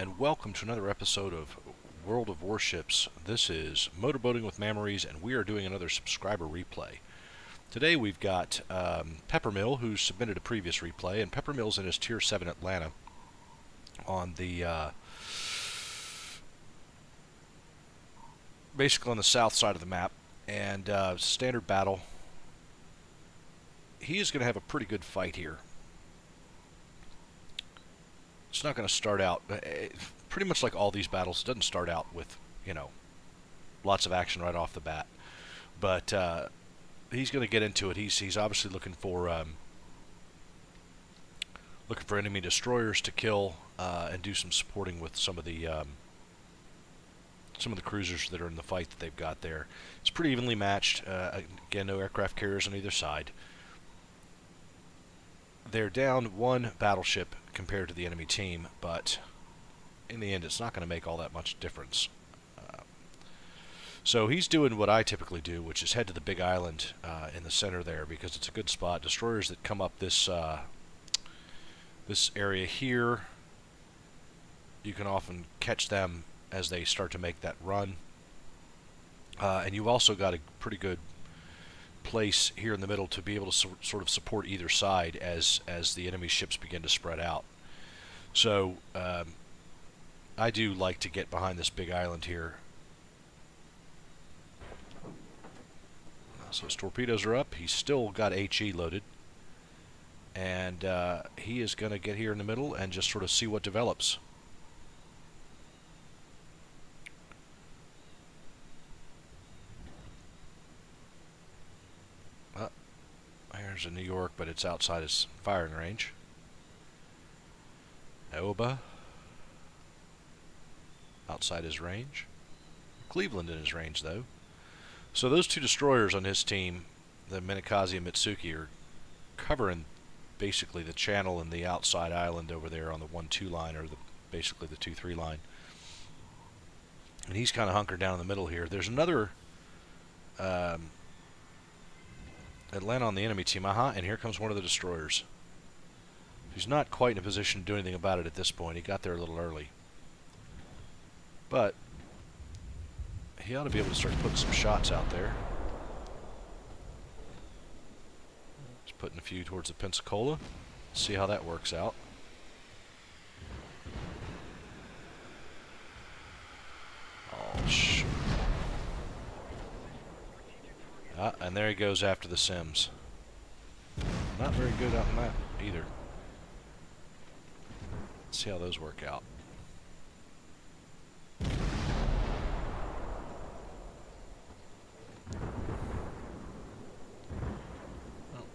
and welcome to another episode of World of Warships. This is Motorboating with Mammeries, and we are doing another subscriber replay. Today we've got Peppermill, who submitted a previous replay, and Peppermill's in his Tier 7 Atlanta on the basically on the south side of the map, and standard battle. He is going to have a pretty good fight here. It's not going to start out, pretty much like all these battles, it doesn't start out with, you know, lots of action right off the bat. But he's going to get into it. He's obviously looking for enemy destroyers to kill and do some supporting with some of the cruisers that are in the fight that they've got there. It's pretty evenly matched. Again, no aircraft carriers on either side. They're down one battleship compared to the enemy team, but in the end it's not going to make all that much difference. So he's doing what I typically do, which is head to the big island in the center there, because it's a good spot. Destroyers that come up this this area here, you can often catch them as they start to make that run. And you've also got a pretty good place here in the middle to be able to sort of support either side as the enemy ships begin to spread out. So I do like to get behind this big island here. So his torpedoes are up. He's still got HE loaded, and he is going to get here in the middle and just sort of see what develops. There's a New York, but it's outside his firing range. Oba, outside his range. Cleveland in his range, though. So those two destroyers on his team, the Minakaze and Mitsuki, are covering basically the channel and the outside island over there on the 1-2 line, or basically the 2-3 line. And he's kind of hunkered down in the middle here. There's another Atlanta on the enemy team, and here comes one of the destroyers. He's not quite in a position to do anything about it at this point. He got there a little early. But he ought to be able to start putting some shots out there. He's putting a few towards the Pensacola. See how that works out. Oh, shoot. And there he goes after the Sims. Not very good on that either. Let's see how those work out. Oh,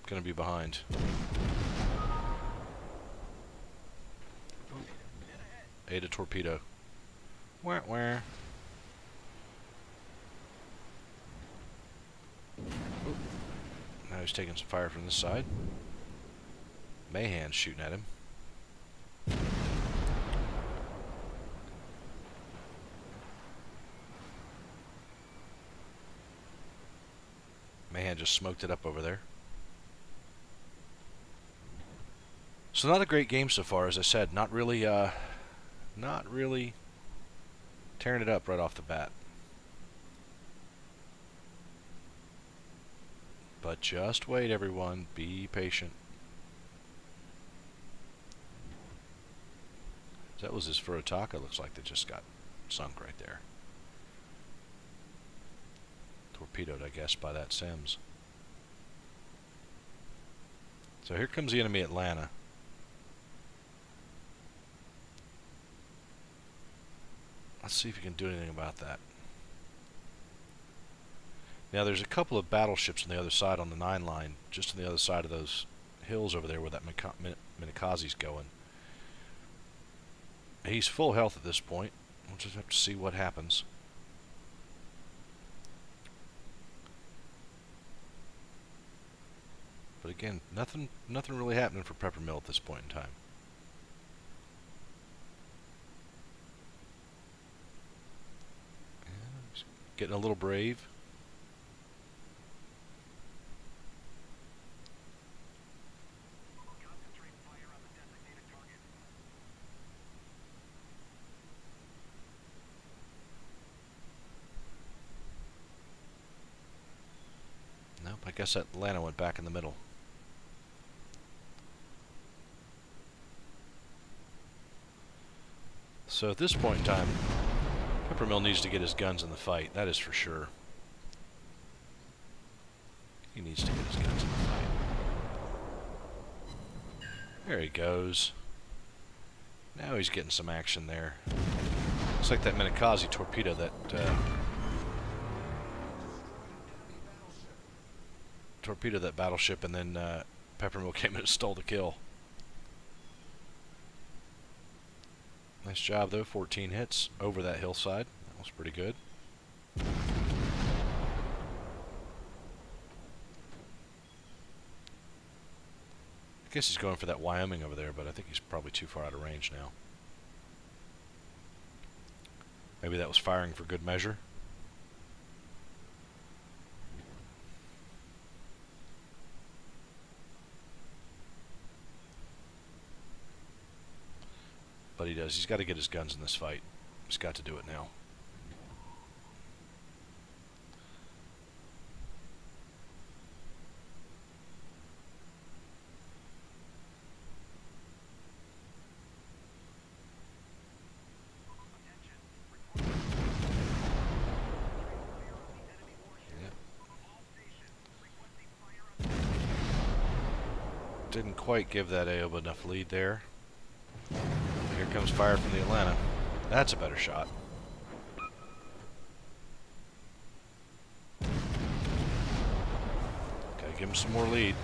gonna be behind. Ate a torpedo. Where? Now he's taking some fire from this side. Mayhan's shooting at him. Mayhan just smoked it up over there. So not a great game so far, as I said. Not really tearing it up right off the bat. But just wait, everyone. Be patient. That was his Furutaka. Looks like that just got sunk right there. Torpedoed, I guess, by that Sims. So here comes the enemy Atlanta. Let's see if you can do anything about that. Now there's a couple of battleships on the other side on the 9 line, just on the other side of those hills over there where that Minakaze's going. He's full health at this point. We'll just have to see what happens. But again, nothing really happening for Peppermill at this point in time. He's getting a little brave. guess Atlanta went back in the middle. So at this point in time, Peppermill needs to get his guns in the fight. That is for sure. He needs to get his guns in the fight. There he goes. Now he's getting some action there. Looks like that Minikaze torpedo that torpedoed that battleship, and then Peppermill came in and stole the kill. Nice job though, 14 hits over that hillside. That was pretty good. I guess he's going for that Wyoming over there, but I think he's probably too far out of range now. Maybe that was firing for good measure. But he does. He's got to get his guns in this fight. He's got to do it now. Didn't quite give that Aoba enough lead there. Here comes fire from the Atlanta. That's a better shot. Gotta give him some more lead.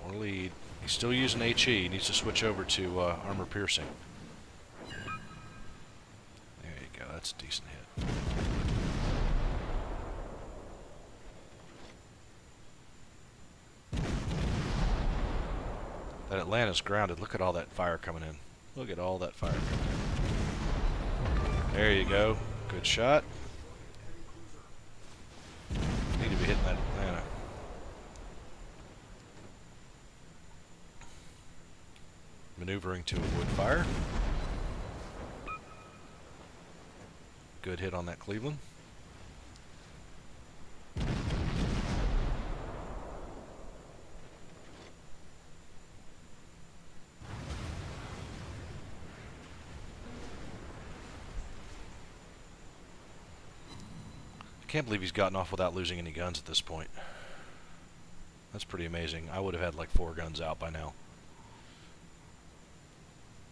More lead. He's still using HE. He needs to switch over to armor piercing. There you go. That's a decent hit. That Atlanta's grounded. Look at all that fire coming in. Look at all that fire coming in. There you go. Good shot. Need to be hitting that Atlanta. Maneuvering to a wood fire. Good hit on that Cleveland. Can't believe he's gotten off without losing any guns at this point. That's pretty amazing. I would have had like 4 guns out by now.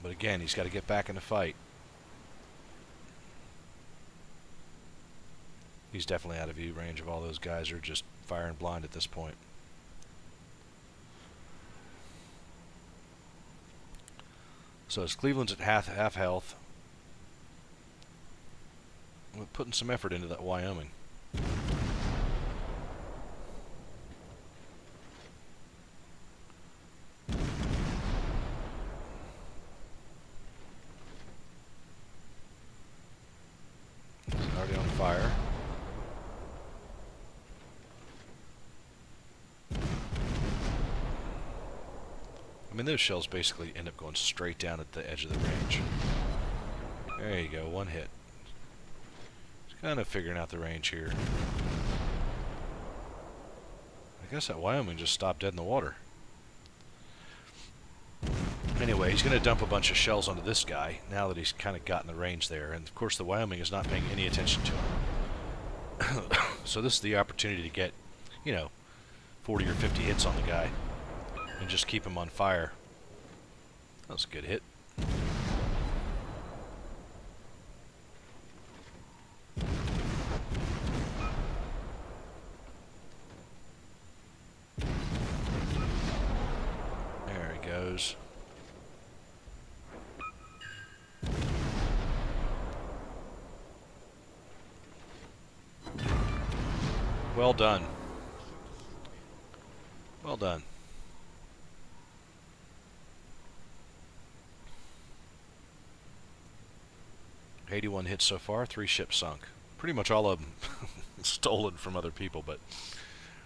But again, he's got to get back in the fight. He's definitely out of view range of all those guys. Are just firing blind at this point. So as Cleveland's at half health, we're putting some effort into that Wyoming. It's already on fire. I mean, those shells basically end up going straight down at the edge of the range. There you go, one hit. Kind of figuring out the range here. I guess that Wyoming just stopped dead in the water. Anyway, he's going to dump a bunch of shells onto this guy now that he's kind of gotten the range there. And of course the Wyoming is not paying any attention to him. So this is the opportunity to get, you know, 40 or 50 hits on the guy and just keep him on fire. That was a good hit. There he goes. Well done. Well done. 81 hits so far, 3 ships sunk. Pretty much all of them stolen from other people, but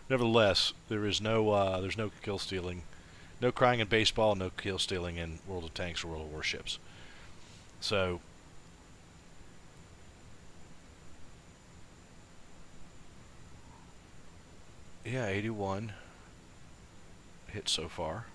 nevertheless, there's no kill stealing, no crying in baseball, no kill stealing in World of Tanks or World of Warships. So Yeah, 81 hit so far.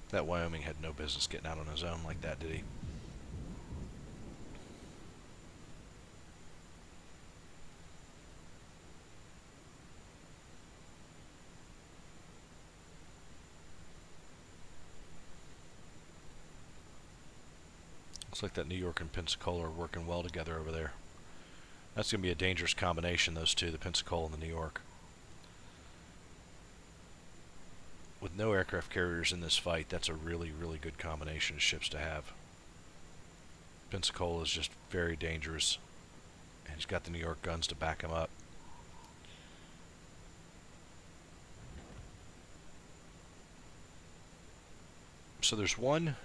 That Wyoming had no business getting out on his own like that, did he? Looks like that New York and Pensacola are working well together over there. That's going to be a dangerous combination, those two, the Pensacola and the New York. With no aircraft carriers in this fight, that's a really, really good combination of ships to have. Pensacola is just very dangerous, and he's got the New York guns to back him up. So there's one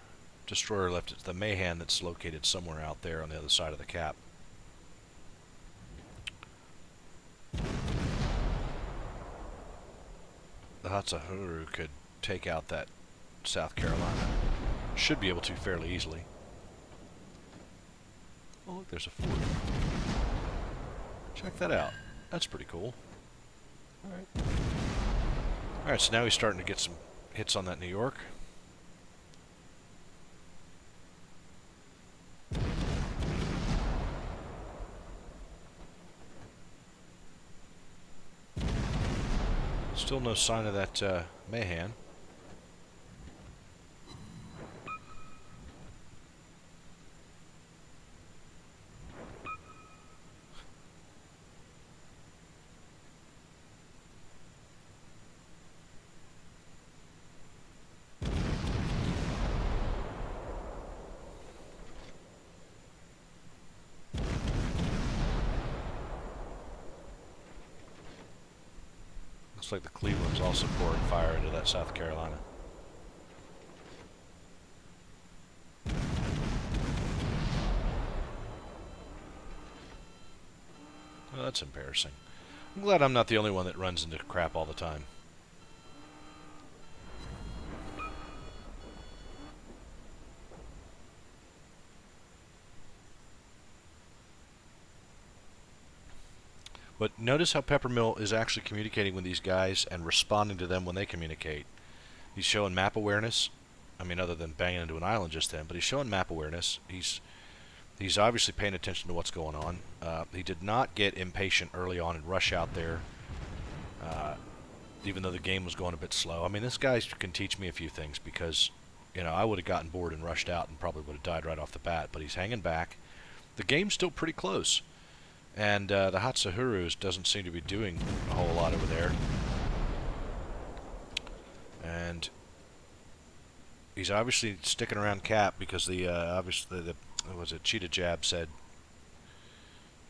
destroyer left. It's the Mayhan that's located somewhere out there on the other side of the cap. The Hatsahuru could take out that South Carolina. Should be able to fairly easily. Oh, look, there's a fort. Check that out. That's pretty cool. Alright. Alright, so now he's starting to get some hits on that New York. Still no sign of that Mayhan. Looks like the Cleveland's also pouring fire into that South Carolina. Well, that's embarrassing. I'm glad I'm not the only one that runs into crap all the time. But notice how Peppermill is actually communicating with these guys and responding to them when they communicate. He's showing map awareness. I mean, other than banging into an island just then, but he's showing map awareness. He's obviously paying attention to what's going on. He did not get impatient early on and rush out there, even though the game was going a bit slow. I mean, this guy can teach me a few things because, you know, I would have gotten bored and rushed out and probably would have died right off the bat. But he's hanging back. The game's still pretty close. And the Hatsahurus doesn't seem to be doing a whole lot over there. And he's obviously sticking around Cap because obviously was it Cheetah Jab said,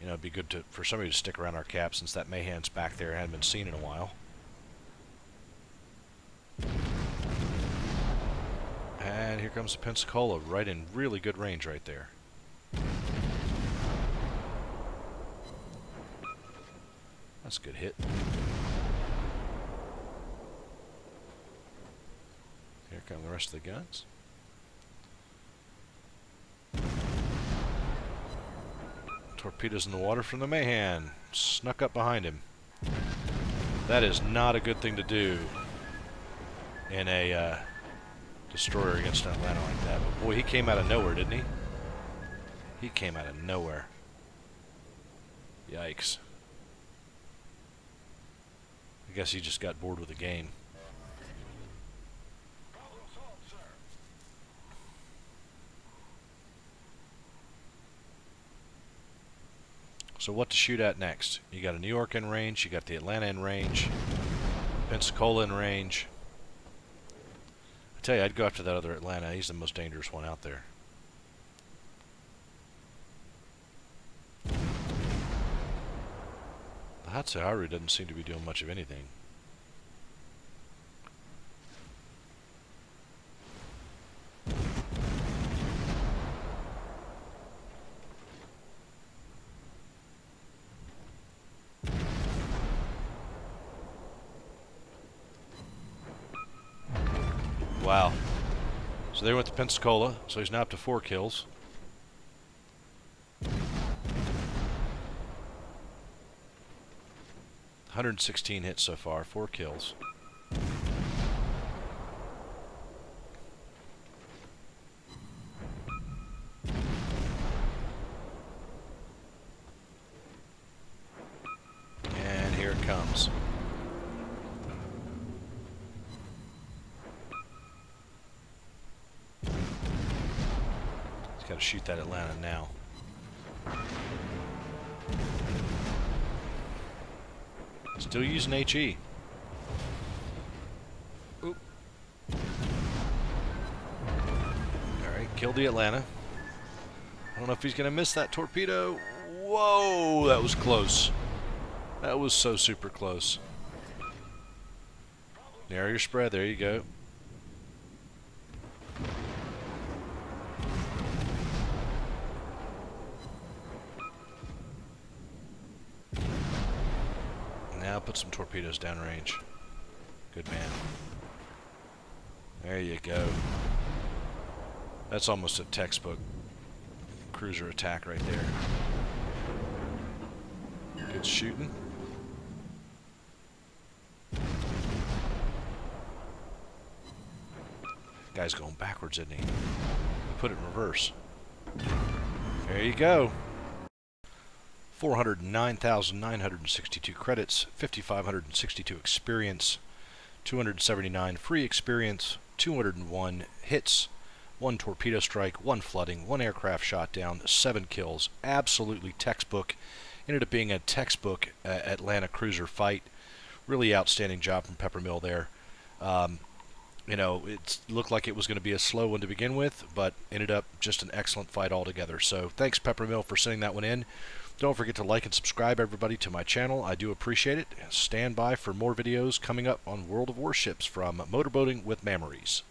you know, it'd be good for somebody to stick around our Cap since that Mayhan's back there and hadn't been seen in a while. And here comes the Pensacola, right in really good range right there. That's a good hit. Here come the rest of the guns. Torpedoes in the water from the Mayhan. Snuck up behind him. That is not a good thing to do in a destroyer against an Atlanta like that. But boy, he came out of nowhere, didn't he? He came out of nowhere. Yikes. I guess he just got bored with the game. So what to shoot at next? You got a New York in range, you got the Atlanta in range, Pensacola in range. I tell you, I'd go after that other Atlanta. He's the most dangerous one out there. The Hatsuharu doesn't seem to be doing much of anything. Wow. So they went to Pensacola, so he's now up to 4 kills. $116 hits so far, 4 kills. And here it comes. He's got to shoot that Atlanta now. Still using HE. Oop. Alright, killed the Atlanta. I don't know if he's going to miss that torpedo. Whoa, that was close. That was so super close. Narrow your spread, there you go. Now put some torpedoes downrange. Good man. There you go. That's almost a textbook cruiser attack right there. Good shooting. Guy's going backwards, isn't he? Put it in reverse. There you go. 409,962 credits, 5,562 experience, 279 free experience, 201 hits, 1 torpedo strike, 1 flooding, 1 aircraft shot down, 7 kills. Absolutely textbook. Ended up being a textbook Atlanta cruiser fight. Really outstanding job from Peppermill there. You know, it looked like it was going to be a slow one to begin with, but ended up just an excellent fight altogether. So thanks, Peppermill, for sending that one in. Don't forget to like and subscribe, everybody, to my channel. I do appreciate it. Stand by for more videos coming up on World of Warships from Motorboating with Mammeries.